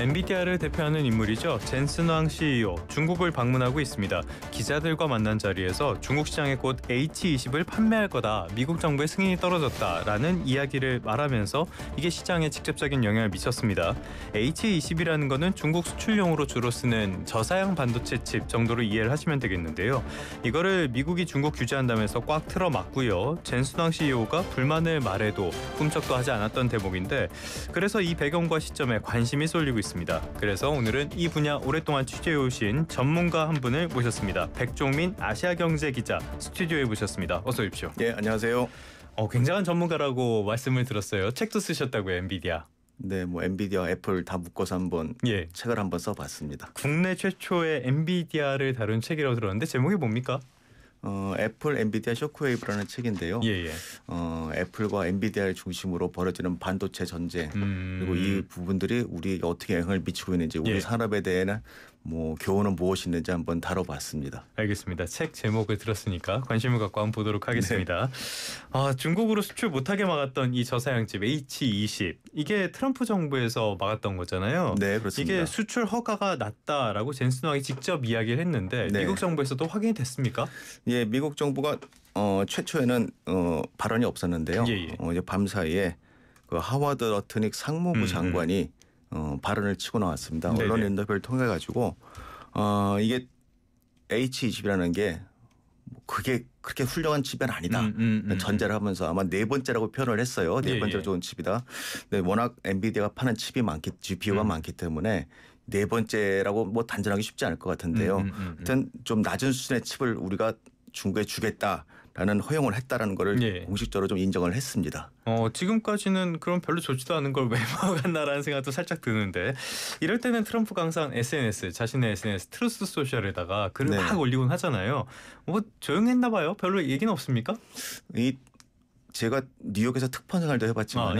엔비디아를 대표하는 인물이죠. 젠슨 왕 CEO, 중국을 방문하고 있습니다. 기자들과 만난 자리에서 중국 시장에 곧 H20을 판매할 거다, 미국 정부의 승인이 떨어졌다라는 이야기를 말하면서 이게 시장에 직접적인 영향을 미쳤습니다. H20이라는 거는 중국 수출용으로 주로 쓰는 저사양 반도체 칩 정도로 이해를 하시면 되겠는데요. 이거를 미국이 중국 규제한다면서 꽉 틀어막고요. 젠슨 왕 CEO가 불만을 말해도 꿈쩍도 하지 않았던 대목인데, 그래서 이 배경과 시점에 관심이 쏠리고 있습니다. 그래서 오늘은 이 분야 오랫동안 취재해오신 전문가 한 분을 모셨습니다. 백종민 아시아경제 기자 스튜디오에 모셨습니다. 어서 오십시오. 예, 안녕하세요. 굉장한 전문가라고 말씀을 들었어요. 책도 쓰셨다고요, 엔비디아. 네, 뭐 엔비디아, 애플 다 묶어서 한번 책을 한번 써봤습니다. 국내 최초의 엔비디아를 다룬 책이라고 들었는데 제목이 뭡니까? 애플 엔비디아 쇼크웨이브라는 책인데요. 애플과 엔비디아를 중심으로 벌어지는 반도체 전쟁, 그리고 이 부분들이 우리에게 어떻게 영향을 미치고 있는지, 우리 산업에 대한 뭐 교훈은 무엇이 있는지 한번 다뤄봤습니다. 알겠습니다. 책 제목을 들었으니까 관심을 갖고 한번 보도록 하겠습니다. 중국으로 수출 못하게 막았던 이 저사양칩 H20, 이게 트럼프 정부에서 막았던 거잖아요. 네, 그렇습니다. 이게 수출 허가가 났다라고 젠슨 왕이 직접 이야기를 했는데 미국 정부에서도 확인이 됐습니까? 예, 미국 정부가 최초에는 발언이 없었는데요. 이제 밤 사이에 그 하워드 러트닉 상무부 장관이 발언을 치고 나왔습니다. 언론 인터뷰를 통해 가지고 이게 H20이라는 게 그게 그렇게 훌륭한 칩은 아니다. 전제를 하면서 아마 네 번째라고 표현을 했어요. 네 번째로 좋은 칩이다. 네, 워낙 엔비디아가 파는 칩이 GPU가 많기 때문에 네 번째라고 뭐 단정하기 쉽지 않을 것 같은데요. 하여튼 좀 낮은 수준의 칩을 우리가 중국에 주겠다라는 허용을 했다라는 거를 공식적으로 좀 인정을 했습니다. 지금까지는 그럼 별로 좋지도 않은 걸 왜 막았나라는 생각도 살짝 드는데, 이럴 때는 트럼프가 항상 자신의 SNS 트루스 소셜에다가 글을 막 올리곤 하잖아요. 뭐 조용했나 봐요. 별로 얘기는 없습니까? 제가 뉴욕에서 특파 생활도 해봤지만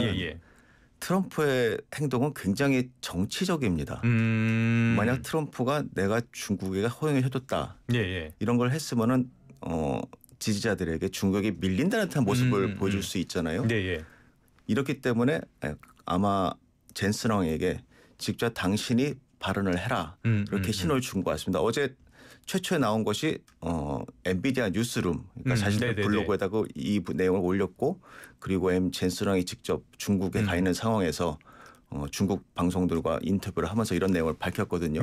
트럼프의 행동은 굉장히 정치적입니다. 만약 트럼프가 내가 중국에게 허용을 해줬다 이런 걸 했으면은 지지자들에게 중국이 밀린다는 듯한 모습을 보여줄 수 있잖아요. 이렇기 때문에 아마 젠슨 왕에게 직접 당신이 발언을 해라 이렇게 신호를 준 것 같습니다. 어제 최초에 나온 것이 엔비디아 뉴스룸, 그러니까 자신의 블로그에다가 이 내용을 올렸고, 그리고 젠슨 왕이 직접 중국에 가 있는 상황에서 중국 방송들과 인터뷰를 하면서 이런 내용을 밝혔거든요.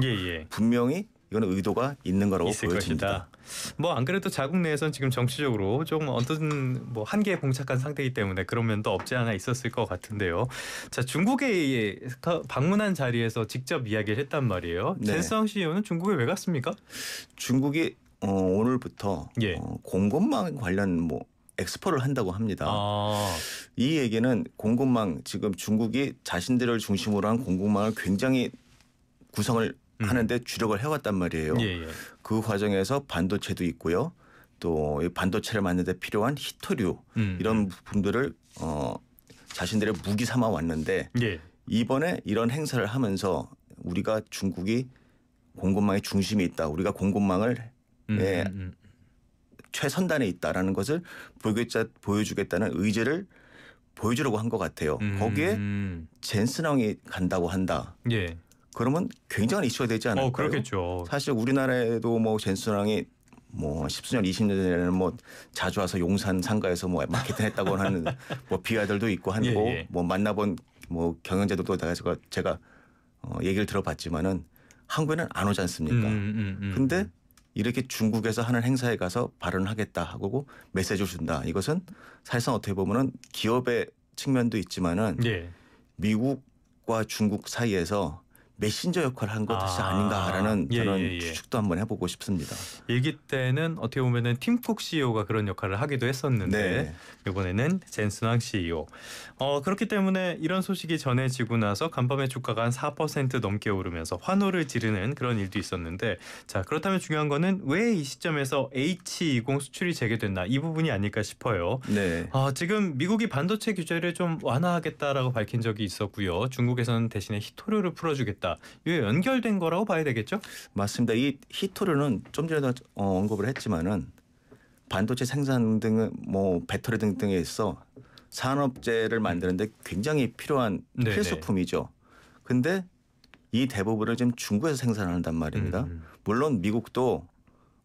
분명히 이거는 의도가 있는 거라고 보여집니다. 뭐 안 그래도 자국 내에선 지금 정치적으로 좀 어떤 뭐 한계에 봉착한 상태이기 때문에 그런 면도 없지 않아 있었을 것 같은데요. 자, 중국에 방문한 자리에서 직접 이야기를 했단 말이에요. 젠슨 왕 CEO는 중국에 왜 갔습니까? 중국이 오늘부터 공급망 관련 뭐 엑스포를 한다고 합니다. 이 얘기는 공급망, 지금 중국이 자신들을 중심으로 한 공급망을 굉장히 구성을 하는데 주력을 해왔단 말이에요. 그 과정에서 반도체도 있고요. 또 반도체를 만드는 데 필요한 히토류 이런 부분들을 자신들의 무기 삼아 왔는데 이번에 이런 행사를 하면서 우리가 중국이 공급망의 중심에 있다, 우리가 공급망을 최선단에 있다라는 것을 보여주겠다는 의지를 보여주려고 한 것 같아요. 거기에 젠슨 왕이 간다고 한다. 그러면 굉장한 이슈가 되지 않을까요? 그렇겠죠. 사실 우리나라에도 뭐 젠슨 왕이 뭐 10수년 20년 전에는 뭐 자주 와서 용산 상가에서 뭐 마케팅 했다고 하는 뭐 비하들도 있고 하고 뭐 만나본 뭐 경영자들도 제가 얘기를 들어봤지만은 한국에는 안 오지 않습니까? 근데 이렇게 중국에서 하는 행사에 가서 발언을 하겠다 하고 메시지를 준다. 이것은 사실상 어떻게 보면은 기업의 측면도 있지만은 미국과 중국 사이에서 메신저 역할을 한 것이 아닌가라는 저는 추측도 한번 해보고 싶습니다. 일기 때는 어떻게 보면은 팀쿡 CEO가 그런 역할을 하기도 했었는데 이번에는 젠슨 왕 CEO. 그렇기 때문에 이런 소식이 전해지고 나서 간밤에 주가가 한 4% 넘게 오르면서 환호를 지르는 그런 일도 있었는데, 자, 그렇다면 중요한 거는 왜 이 시점에서 H20 수출이 재개됐나, 이 부분이 아닐까 싶어요. 지금 미국이 반도체 규제를 좀 완화하겠다라고 밝힌 적이 있었고요. 중국에서는 대신에 히토류를 풀어주겠다. 이게 연결된 거라고 봐야 되겠죠? 맞습니다. 이 히토류는 좀 전에도 언급을 했지만은 반도체 생산 등은 뭐 배터리 등등에 있어 산업재를 만드는데 굉장히 필요한 필수품이죠. 근데 이 대부분을 지금 중국에서 생산한단 말입니다. 물론 미국도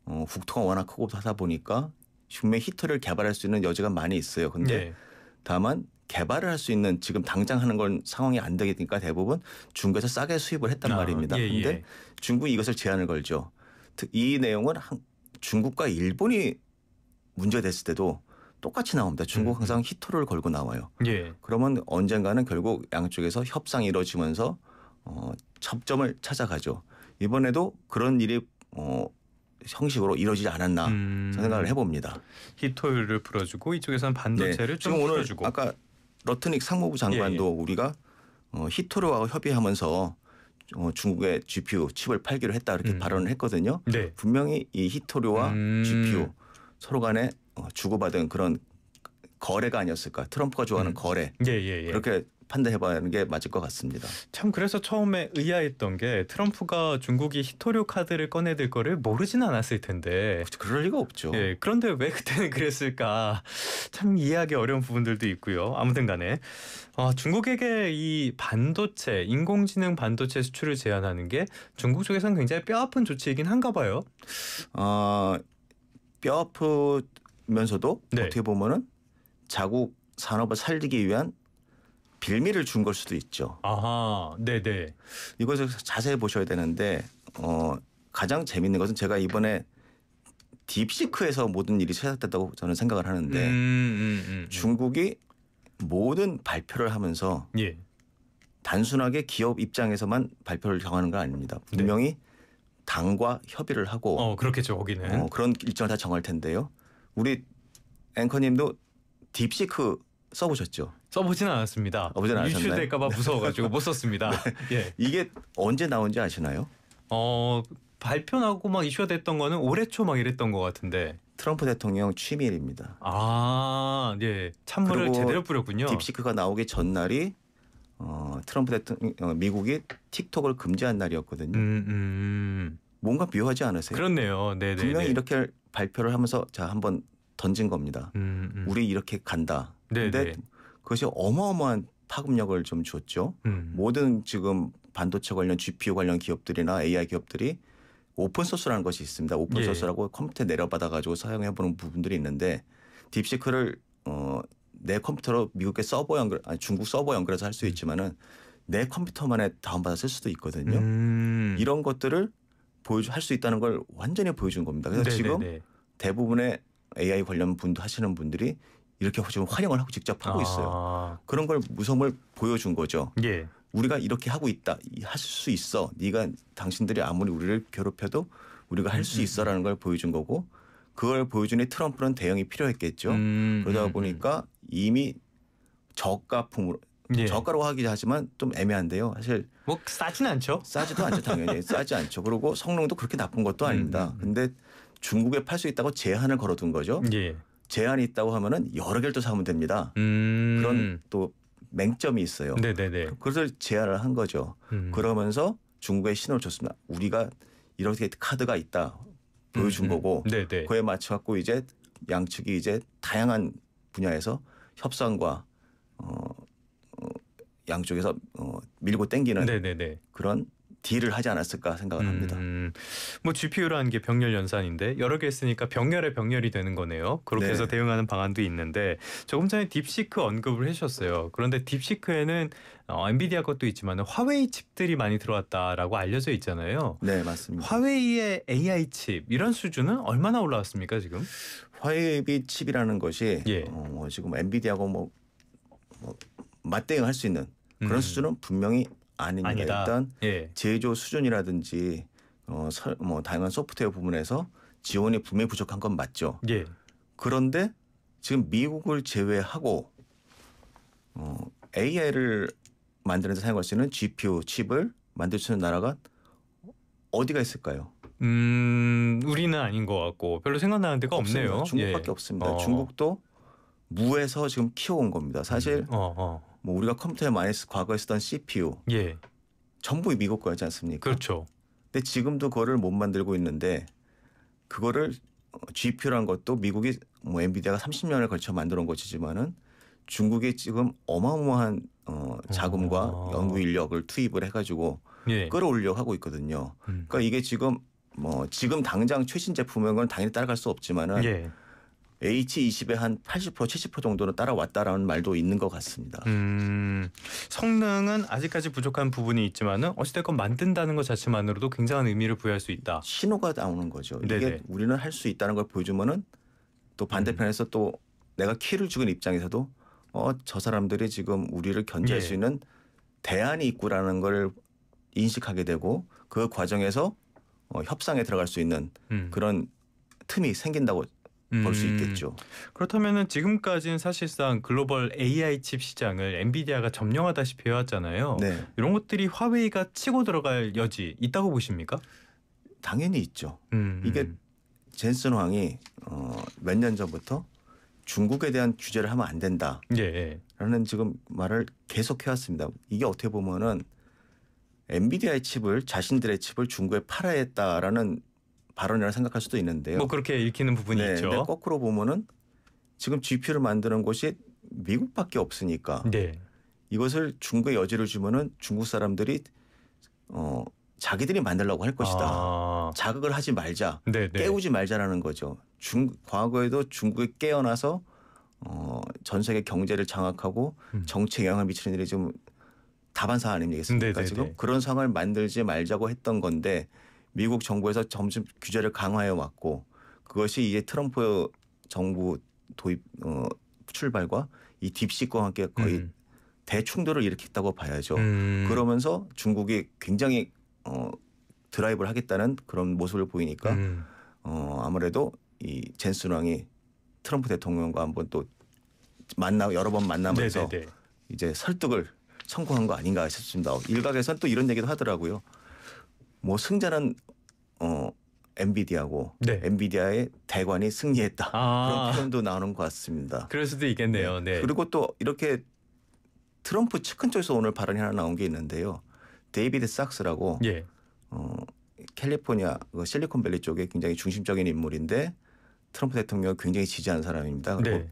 국토가 워낙 크고 하다 보니까 분명히 히터를 개발할 수 있는 여지가 많이 있어요. 근데 예. 다만 개발을 할 수 있는 지금 당장 하는 건 상황이 안 되니까 대부분 중국에서 싸게 수입을 했단 말입니다. 예, 예. 근데 중국이 이것을 제한을 걸죠. 이 내용은 중국과 일본이 문제가 됐을 때도 똑같이 나옵니다. 중국 항상 히토를 걸고 나와요. 예. 그러면 언젠가는 결국 양쪽에서 협상이 이루어지면서 접점을 찾아가죠. 이번에도 그런 일이 형식으로 이루어지지 않았나 생각을 해봅니다. 히토율을 풀어주고 이쪽에서는 반도체를 좀 지금 오늘 풀어주고. 아까 러트닉 상무부 장관도 우리가 히토르와 협의하면서 중국의 GPU 칩을 팔기로 했다 이렇게 발언을 했거든요. 네. 분명히 이 히토르와 GPU 서로 간에 주고받은 그런 거래가 아니었을까. 트럼프가 좋아하는 거래. 예. 그렇게 판단해봐야 하는 게 맞을 것 같습니다. 참 그래서 처음에 의아했던 게 트럼프가 중국이 히토류 카드를 꺼내들 거를 모르진 않았을 텐데. 그럴 리가 없죠. 예, 그런데 왜 그때는 그랬을까? 참 이해하기 어려운 부분들도 있고요. 아무튼 간에 중국에게 이 반도체, 인공지능 반도체 수출을 제한하는 게 중국 쪽에서는 굉장히 뼈아픈 조치이긴 한가 봐요. 뼈아프면서도 네. 어떻게 보면은 자국 산업을 살리기 위한 빌미를 준 걸 수도 있죠. 아하, 네네. 이것을 자세히 보셔야 되는데 가장 재밌는 것은 제가 이번에 딥시크에서 모든 일이 시작됐다고 저는 생각을 하는데 중국이 모든 발표를 하면서 예. 단순하게 기업 입장에서만 발표를 정하는 건 아닙니다. 분명히 당과 협의를 하고 그렇겠죠. 거기는. 그런 일정을 다 정할 텐데요. 우리 앵커님도 딥시크 써보셨죠? 써보지는 않았습니다. 써보진 않으셨나요? 유출될까 봐 무서워가지고 못 썼습니다. 예. 이게 언제 나온지 아시나요? 발표 나고 막 이슈가 됐던 거는 올해 초 막 이랬던 것 같은데. 트럼프 대통령 취미일입니다. 아, 예. 찬물을 제대로 뿌렸군요. 딥시크가 나오기 전날이 트럼프 대통령 미국이 틱톡을 금지한 날이었거든요. 뭔가 묘하지 않으세요? 그렇네요. 네네. 분명히 이렇게 발표를 하면서 자 한번 던진 겁니다. 우리 이렇게 간다. 그런데 그것이 어마어마한 파급력을 좀 줬죠. 모든 지금 반도체 관련 GPU 관련 기업들이나 AI 기업들이 오픈 소스라는 것이 있습니다. 오픈 소스라고 컴퓨터에 내려받아 가지고 사용해 보는 부분들이 있는데 딥시크를 내 컴퓨터로 미국의 서버 연결, 중국 서버 연결해서 할 수 있지만은 내 컴퓨터만에 다운받아 쓸 수도 있거든요. 이런 것들을 할 수 있다는 걸 완전히 보여준 겁니다. 그래서 지금 대부분의 AI 관련 하시는 분들이 이렇게 지금 활용을 하고 직접 하고 있어요. 그런 걸 무서움을 보여준 거죠. 예. 우리가 이렇게 하고 있다. 할 수 있어. 네가 당신들이 아무리 우리를 괴롭혀도 우리가 할 수 있어라는 걸 보여준 거고 그걸 보여주니 트럼프는 대응이 필요했겠죠. 그러다 보니까 이미 저가품으로 저가로 하긴 하지만 좀 애매한데요. 사실 뭐 싸진 않죠. 싸지도 않죠. 당연히 싸지 않죠. 그리고 성능도 그렇게 나쁜 것도 아닙니다. 근데 중국에 팔 수 있다고 제한을 걸어둔 거죠. 예. 제한이 있다고 하면은 여러 개를 또 사면 됩니다. 그런 또 맹점이 있어요. 네네네. 그래서 제한을 한 거죠. 그러면서 중국에 신호를 줬습니다. 우리가 이렇게 카드가 있다 보여준 거고 그에 맞춰 갖고 이제 양측이 이제 다양한 분야에서 협상과 양쪽에서 밀고 당기는 그런 딜을 하지 않았을까 생각을 합니다. 뭐 GPU라는 게 병렬 연산인데 여러 개 있으니까 병렬에 병렬이 되는 거네요. 그렇게 해서 대응하는 방안도 있는데 조금 전에 딥시크 언급을 해주셨어요. 그런데 딥시크에는 엔비디아 것도 있지만 화웨이 칩들이 많이 들어왔다라고 알려져 있잖아요. 네, 맞습니다. 화웨이의 AI 칩 이런 수준은 얼마나 올라왔습니까 지금? 화웨이 칩이라는 것이 지금 엔비디아하고 뭐 맞대응할 수 있는 그런 수준은 분명히 아닙니다. 일단 제조 수준이라든지 뭐 다양한 소프트웨어 부분에서 지원이 분명히 부족한 건 맞죠. 그런데 지금 미국을 제외하고 AI를 만드는 데 사용할 수 있는 GPU 칩을 만들 수 있는 나라가 어디가 있을까요? 우리는 아닌 것 같고 별로 생각나는 데가 없네요. 중국밖에 없습니다. 중국도 무에서 지금 키워온 겁니다. 사실 뭐 우리가 컴퓨터에 많이 과거에 쓰던 CPU 전부 미국 거였지 않습니까? 그렇죠. 근데 지금도 그거를 못 만들고 있는데 그거를 GPU라는 것도 미국이 뭐 엔비디아가 30년을 걸쳐 만들어 온 것이지만은 중국이 지금 어마어마한 자금과 연구 인력을 투입을 해가지고 예. 끌어올려 하고 있거든요. 그러니까 이게 지금 당장 최신 제품인 건 당연히 따라갈 수 없지만은 예. H20의 한 80% 70% 정도는 따라왔다라는 말도 있는 것 같습니다. 성능은 아직까지 부족한 부분이 있지만은 어찌됐건 만든다는 것 자체만으로도 굉장한 의미를 부여할 수 있다. 신호가 나오는 거죠. 네네. 이게 우리는 할 수 있다는 걸 보여주면은 또 반대편에서 또 내가 키를 죽은 입장에서도 저 사람들이 지금 우리를 견제할 수 있는 대안이 있구라는 걸 인식하게 되고 그 과정에서 협상에 들어갈 수 있는 그런 틈이 생긴다고 볼 수 있겠죠. 그렇다면은 지금까지는 사실상 글로벌 AI 칩 시장을 엔비디아가 점령하다시피 해왔잖아요. 네. 이런 것들이 화웨이가 치고 들어갈 여지 있다고 보십니까? 당연히 있죠. 이게 젠슨 황이 몇 년 전부터 중국에 대한 규제를 하면 안 된다라는 지금 말을 계속 해왔습니다. 이게 어떻게 보면은 엔비디아의 칩을 자신들의 칩을 중국에 팔아야 했다라는 발언이라고 생각할 수도 있는데요. 뭐 그렇게 읽히는 부분이 네, 있죠. 근데 거꾸로 보면은 지금 GPU를 만드는 곳이 미국밖에 없으니까 네. 이것을 중국에 여지를 주면은 중국 사람들이 자기들이 만들려고 할 것이다. 자극을 하지 말자. 네네. 깨우지 말자라는 거죠. 과거에도 중국이 깨어나서 전 세계 경제를 장악하고 정치에 영향을 미치는 일이 좀 다반사 아니겠습니까? 네네네. 지금 그런 상황을 만들지 말자고 했던 건데 미국 정부에서 점점 규제를 강화해 왔고 그것이 이제 트럼프 정부 도입 출발과 이 딥시크와 함께 거의 대충돌을 일으켰다고 봐야죠. 그러면서 중국이 굉장히 드라이브를 하겠다는 그런 모습을 보이니까 아무래도 이 젠슨 왕이 트럼프 대통령과 한번 또 여러 번 만나면서 네네네. 이제 설득을 성공한 거 아닌가 싶습니다. 일각에서는 또 이런 얘기도 하더라고요. 뭐 승자는 엔비디아고 엔비디아의 대관이 승리했다. 그런 표현도 나오는 것 같습니다. 그럴 수도 있겠네요. 네. 그리고 또 이렇게 트럼프 측근 쪽에서 오늘 발언이 하나 나온 게 있는데요. 데이비드 sak스라고 캘리포니아 실리콘밸리 쪽에 굉장히 중심적인 인물인데 트럼프 대통령을 굉장히 지지하는 사람입니다. 그리고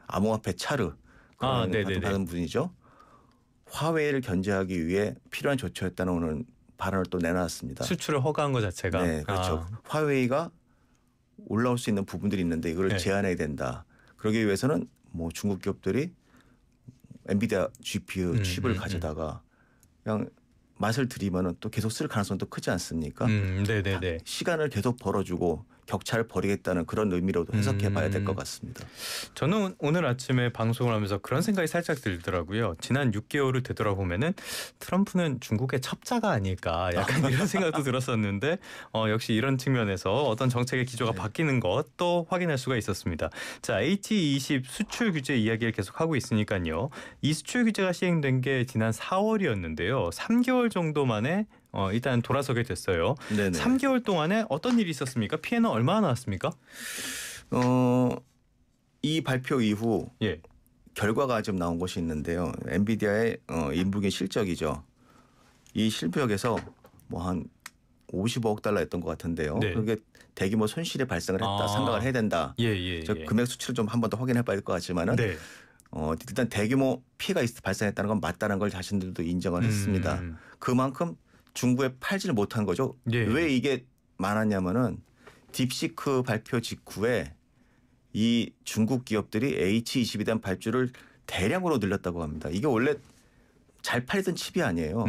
암호화폐 차르 받은 분이죠. 화웨이를 견제하기 위해 필요한 조치였다는 오늘 발언을 또 내놨습니다. 수출을 허가한 것 자체가. 네, 그렇죠. 화웨이가 올라올 수 있는 부분들이 있는데 이걸 제한해야 된다. 그러기 위해서는 뭐 중국 기업들이 엔비디아 GPU 칩을 가져다가 그냥 맛을 들이면은 또 계속 쓸 가능성도 크지 않습니까? 네네네. 시간을 계속 벌어주고 격차를 벌이겠다는 그런 의미로도 해석해봐야 될 것 같습니다. 저는 오늘 아침에 방송을 하면서 그런 생각이 살짝 들더라고요. 지난 6개월을 되돌아보면은 트럼프는 중국의 첩자가 아닐까 약간 이런 생각도 들었었는데 역시 이런 측면에서 어떤 정책의 기조가 바뀌는 것도 확인할 수가 있었습니다. 자, H20 수출 규제 이야기를 계속하고 있으니까요. 이 수출 규제가 시행된 게 지난 4월이었는데요. 3개월 정도 만에 일단 돌아서게 됐어요. 네네. 3개월 동안에 어떤 일이 있었습니까? 피해는 얼마나 나왔습니까? 이 발표 이후 결과가 좀 나온 것이 있는데요. 엔비디아의 인부긴 실적이죠. 이 실적에서 뭐 한 55억 달러였던 것 같은데요. 그게 대규모 손실이 발생을 했다. 생각을 해야 된다. 금액 수치를 좀 한 번 더 확인해 봐야 될 것 같지만은 일단 대규모 피해가 발생했다는 건 맞다는 걸 자신들도 인정을 했습니다. 그만큼 중국에 팔지를 못한 거죠. 왜 이게 많았냐면은 딥시크 발표 직후에 이 중국 기업들이 H20에 대한 발주를 대량으로 늘렸다고 합니다. 이게 원래 잘 팔리던 칩이 아니에요.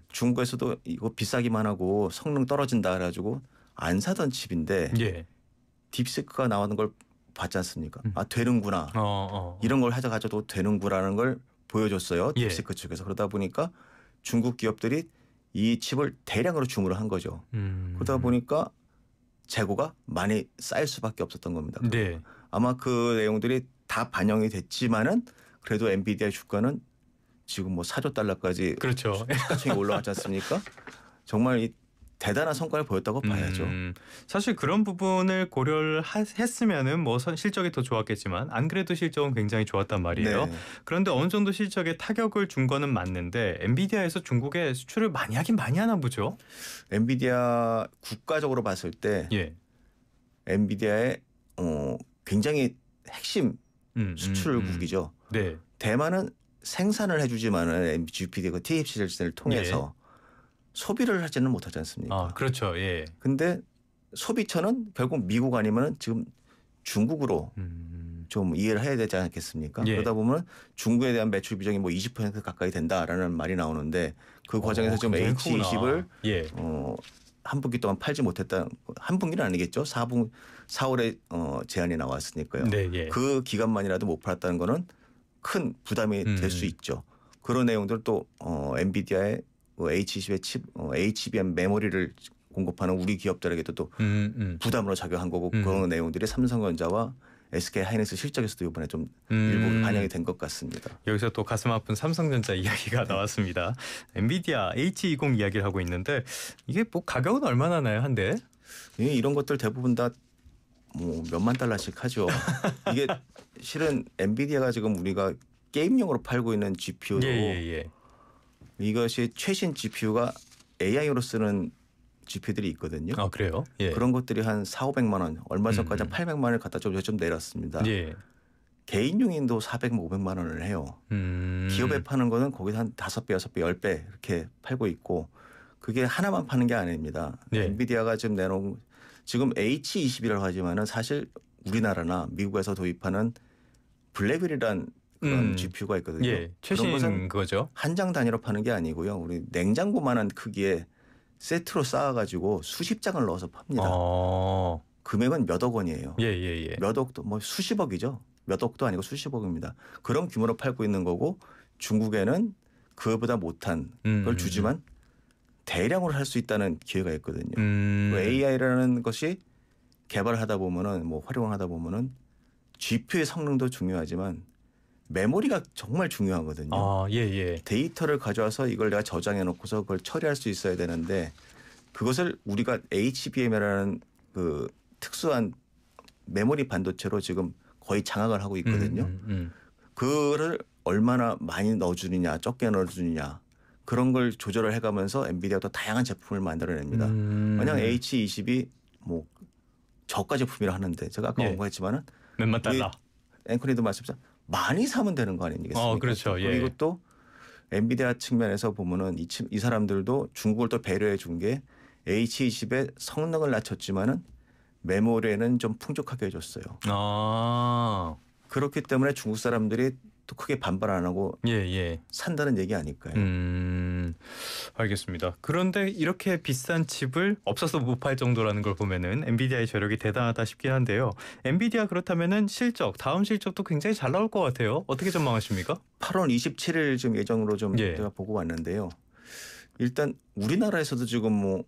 중국에서도 이거 비싸기만 하고 성능 떨어진다 그래가지고 안 사던 칩인데 딥시크가 나오는 걸 봤지 않습니까? 아 되는구나. 이런 걸 가져도 되는구나라는 걸 보여줬어요. 딥시크 측에서. 그러다 보니까 중국 기업들이 이 칩을 대량으로 주문을 한 거죠. 그러다 보니까 재고가 많이 쌓일 수밖에 없었던 겁니다. 아마 그 내용들이 다 반영이 됐지만은 그래도 엔비디아 주가는 지금 뭐 4조 달러까지 시가총액이 올라갔지 않습니까? 정말 이 대단한 성과를 보였다고 봐야죠. 사실 그런 부분을 고려를 했으면은 뭐 실적이 더 좋았겠지만 안 그래도 실적은 굉장히 좋았단 말이에요. 그런데 어느 정도 실적에 타격을 준 거는 맞는데 엔비디아에서 중국에 수출을 많이 하긴 많이 하나 보죠. 엔비디아 국가적으로 봤을 때 엔비디아의 굉장히 핵심 수출국이죠. 대만은 생산을 해주지만은 GPD 그 TFC를 통해서 소비를 하지는 못하지 않습니까? 아, 그렇죠. 예. 근데 소비처는 결국 미국 아니면 지금 중국으로 좀 이해를 해야 되지 않겠습니까? 예. 그러다 보면 중국에 대한 매출 비중이 뭐 20% 가까이 된다라는 말이 나오는데 그 과정에서 지금 H20을 예. 한 분기 동안 팔지 못했다. 한 분기는 아니겠죠. 4월에 제한이 나왔으니까요. 네, 예. 그 기간만이라도 못 팔았다는 거는 큰 부담이 될 수 있죠. 그런 내용들 또 엔비디아의 H20의 칩, HBM 메모리를 공급하는 우리 기업들에게도 또 부담으로 작용한 거고 그런 내용들이 삼성전자와 SK 하이닉스 실적에서도 이번에 좀 일부 반영이 된 것 같습니다. 여기서 또 가슴 아픈 삼성전자 이야기가 나왔습니다. 엔비디아 H20 이야기를 하고 있는데 이게 뭐 가격은 얼마나 나요 한 대? 이런 것들 대부분 다 뭐 몇만 달러씩 하죠. 이게 실은 엔비디아가 지금 우리가 게임용으로 팔고 있는 GPU로 이것이 최신 GPU가 AI로 쓰는 GPU들이 있거든요. 아, 그래요? 예. 그런 것들이 한 4,500만 원, 얼마 전까지 800만 원을 갖다 좀 내렸습니다. 예. 개인용인도 400, 500만 원을 해요. 기업에 파는 거는 거기서 한 5배, 6배, 10배 이렇게 팔고 있고 그게 하나만 파는 게 아닙니다. 예. 엔비디아가 지금 내놓은 지금 H20이라고 하지만은 사실 우리나라나 미국에서 도입하는 블랙웰이란 그런 GPU가 있거든요. 예. 최신 그거죠. 한 장 단위로 파는 게 아니고요. 우리 냉장고만한 크기에 세트로 쌓아가지고 수십 장을 넣어서 팝니다. 금액은 몇 억 원이에요. 예. 몇 억도 뭐 수십억이죠. 몇 억도 아니고 수십억입니다. 그런 규모로 팔고 있는 거고 중국에는 그거보다 못한 걸 주지만 대량으로 할 수 있다는 기회가 있거든요. AI라는 것이 개발하다 보면은 뭐 활용하다 보면은 GPU의 성능도 중요하지만 메모리가 정말 중요하거든요. 아, 예. 데이터를 가져와서 이걸 내가 저장해 놓고서 그걸 처리할 수 있어야 되는데 그것을 우리가 HBM이라는 그 특수한 메모리 반도체로 지금 거의 장악을 하고 있거든요. 그거를 얼마나 많이 넣어주느냐 적게 넣어주느냐 그런 걸 조절을 해가면서 엔비디아가 또 다양한 제품을 만들어냅니다. 만약 H20이 뭐 저가 제품이라 하는데 제가 아까 언급했지만은 몇만 달러. 앵커니도 말씀하셨죠. 많이 사면 되는 거 아니겠습니까? 그렇죠. 예. 그리고 또 엔비디아 측면에서 보면은 이 사람들도 중국을 또 배려해 준 게 H20의 성능을 낮췄지만은 메모리에는 좀 풍족하게 해줬어요. 그렇기 때문에 중국 사람들이 또 크게 반발 안 하고 산다는 얘기 아닐까요? 알겠습니다. 그런데 이렇게 비싼 칩을 없어서 못 팔 정도라는 걸 보면은 엔비디아의 저력이 대단하다 싶긴 한데요. 엔비디아 그렇다면은 다음 실적도 굉장히 잘 나올 것 같아요. 어떻게 전망하십니까? 8월 27일 지금 예정으로 좀 제가 보고 왔는데요. 일단 우리나라에서도 지금 뭐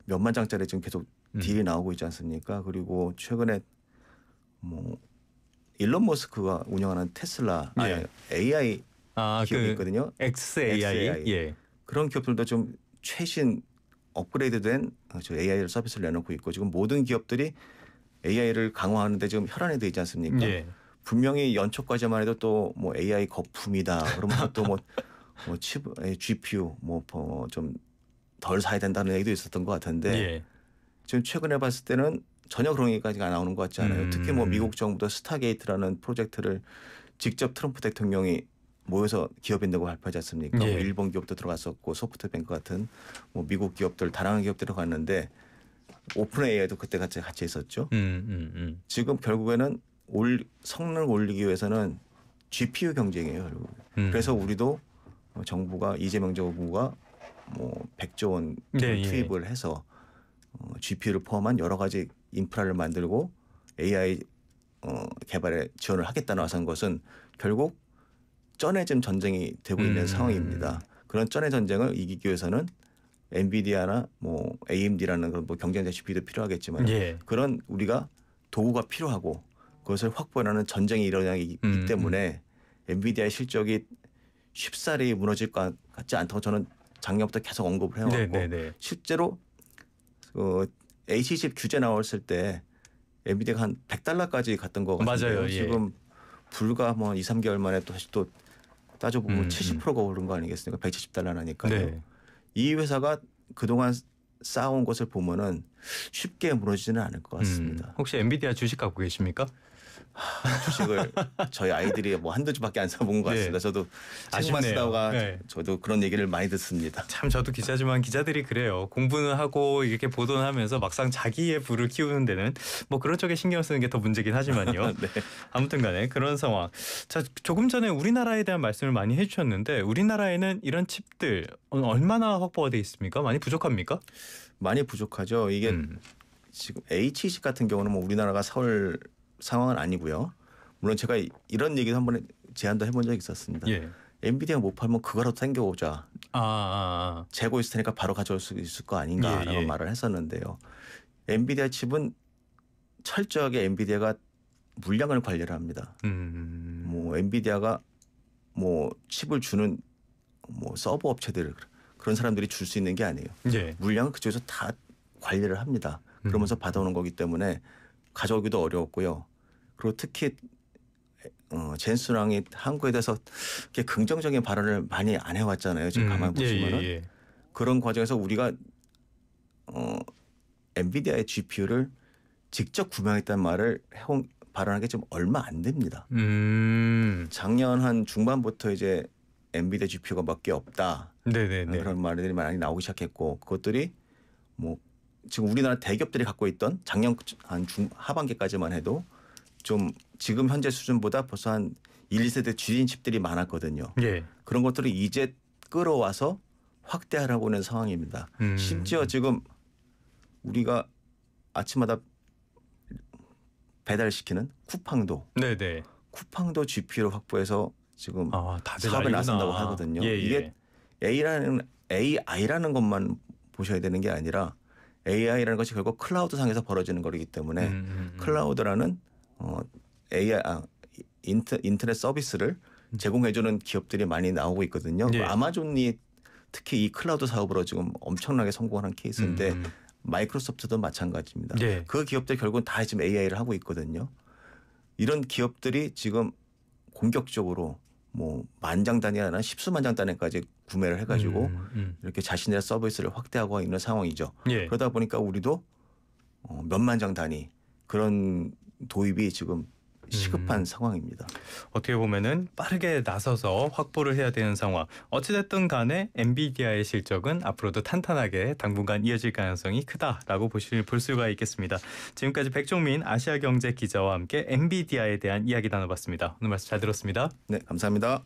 몇만 장짜리 지금 계속 딜이 나오고 있지 않습니까? 그리고 최근에 뭐 일론 머스크가 운영하는 테슬라 AI 기업이 있거든요. XAI. 그런 기업들도 좀 최신 업그레이드된 AI 서비스를 내놓고 있고 지금 모든 기업들이 AI를 강화하는데 지금 혈안이 되어 있지 않습니까? 분명히 연초까지만 해도 또 뭐 AI 거품이다. 그러면 또 뭐 칩, GPU 뭐 좀 덜 사야 된다는 얘기도 있었던 것 같은데 지금 최근에 봤을 때는 전혀 그런 얘기까지가 나오는 것 같지 않아요. 특히 뭐 미국 정부도 스타게이트라는 프로젝트를 직접 트럼프 대통령이 모여서 기업인다고 발표하지 않습니까? 뭐 일본 기업도 들어갔었고 소프트뱅크 같은 뭐 미국 기업들 다양한 기업들이 들어갔는데 오픈 AI도 그때 같이 있었죠. 지금 결국에는 성능을 올리기 위해서는 GPU 경쟁이에요. 그래서 우리도 정부가 이재명 정부가 뭐 100조 원 투입을 해서 GPU를 포함한 여러 가지 인프라를 만들고 AI 개발에 지원을 하겠다는 나선 것은 결국 쩐의 지금 전쟁이 되고 있는 상황입니다. 그런 쩐의 전쟁을 이기기 위해서는 엔비디아나 뭐 AMD라는 그런 뭐 경쟁자 GPU도 필요하겠지만 그런 우리가 도구가 필요하고 그것을 확보하는 전쟁이 일어나기 때문에 엔비디아의 실적이 쉽사리 무너질 것 같지 않다고 저는 작년부터 계속 언급을 해왔고 실제로 H20 규제 나왔을 때 엔비디아가 한 100달러까지 갔던 것 같은데요. 맞아요. 지금 불과 뭐 2, 3개월 만에 또 다시 또 따져보면 70%가 오른 거 아니겠습니까? 170달러 나니까요. 이 회사가 그동안 쌓아온 것을 보면은 쉽게 무너지지는 않을 것 같습니다. 혹시 엔비디아 주식 갖고 계십니까? 주식을 저희 아이들이 뭐 한두 주밖에 안 사본 것 같습니다. 저도 책만 쓰다가 저도 그런 얘기를 많이 듣습니다. 참 저도 기자지만 기자들이 그래요. 공부는 하고 이렇게 보도는 하면서 막상 자기의 부를 키우는 데는 뭐 그런 쪽에 신경 쓰는 게 더 문제긴 하지만요. 네. 아무튼 간에 그런 상황. 자, 조금 전에 우리나라에 대한 말씀을 많이 해주셨는데 우리나라에는 이런 칩들 얼마나 확보가 돼 있습니까? 많이 부족합니까? 많이 부족하죠. 이게 지금 H20 같은 경우는 뭐 우리나라가 사올 상황은 아니고요. 물론 제가 이런 얘기도 한번 제안도 해본 적이 있었습니다. 엔비디아 못 팔면 그거라도 당겨오자. 재고 있을 테니까 바로 가져올 수 있을 거 아닌가라고 말을 했었는데요. 엔비디아 칩은 철저하게 엔비디아가 물량을 관리를 합니다. 뭐 엔비디아가 뭐 칩을 주는 뭐 서버 업체들 그런 사람들이 줄 수 있는 게 아니에요. 물량은 그쪽에서 다 관리를 합니다. 그러면서 받아오는 거기 때문에 가져오기도 어려웠고요. 그리고 특히 젠슨왕이 한국에 대해서 이렇게 긍정적인 발언을 많이 안 해왔잖아요. 지금 가만 보시면은 그런 과정에서 우리가 엔비디아의 GPU를 직접 구매했다는 말을 발언한 게 좀 얼마 안 됩니다. 작년 한 중반부터 이제 엔비디아 GPU가 몇 개 없다. 그런 말들이 많이 나오기 시작했고 그것들이 뭐 지금 우리나라 대기업들이 갖고 있던 작년 한 하반기까지만 해도 좀 지금 현재 수준보다 벌써 한 1, 2세대 줄인 칩들이 많았거든요. 그런 것들을 이제 끌어와서 확대하려고 하는 상황입니다. 심지어 지금 우리가 아침마다 배달시키는 쿠팡도 쿠팡도 GPU를 확보해서 지금 사업에 나선다고 하거든요. 이게 AI라는 것만 보셔야 되는 게 아니라 AI라는 것이 결국 클라우드 상에서 벌어지는 거기 때문에 클라우드라는 인터넷 서비스를 제공해주는 기업들이 많이 나오고 있거든요. 아마존이 특히 이 클라우드 사업으로 지금 엄청나게 성공하는 케이스인데 마이크로소프트도 마찬가지입니다. 그 기업들 결국은 다 지금 AI를 하고 있거든요. 이런 기업들이 지금 공격적으로 뭐 만장 단위가 아니라 십수만 장 단위까지 구매를 해가지고 이렇게 자신의 서비스를 확대하고 있는 상황이죠. 그러다 보니까 우리도 몇만 장 단위 그런 도입이 지금 시급한 상황입니다. 어떻게 보면은 빠르게 나서서 확보를 해야 되는 상황. 어찌됐든 간에 엔비디아의 실적은 앞으로도 탄탄하게 당분간 이어질 가능성이 크다라고 볼 수가 있겠습니다. 지금까지 백종민 아시아경제 기자와 함께 엔비디아에 대한 이야기 나눠봤습니다. 오늘 말씀 잘 들었습니다. 네, 감사합니다.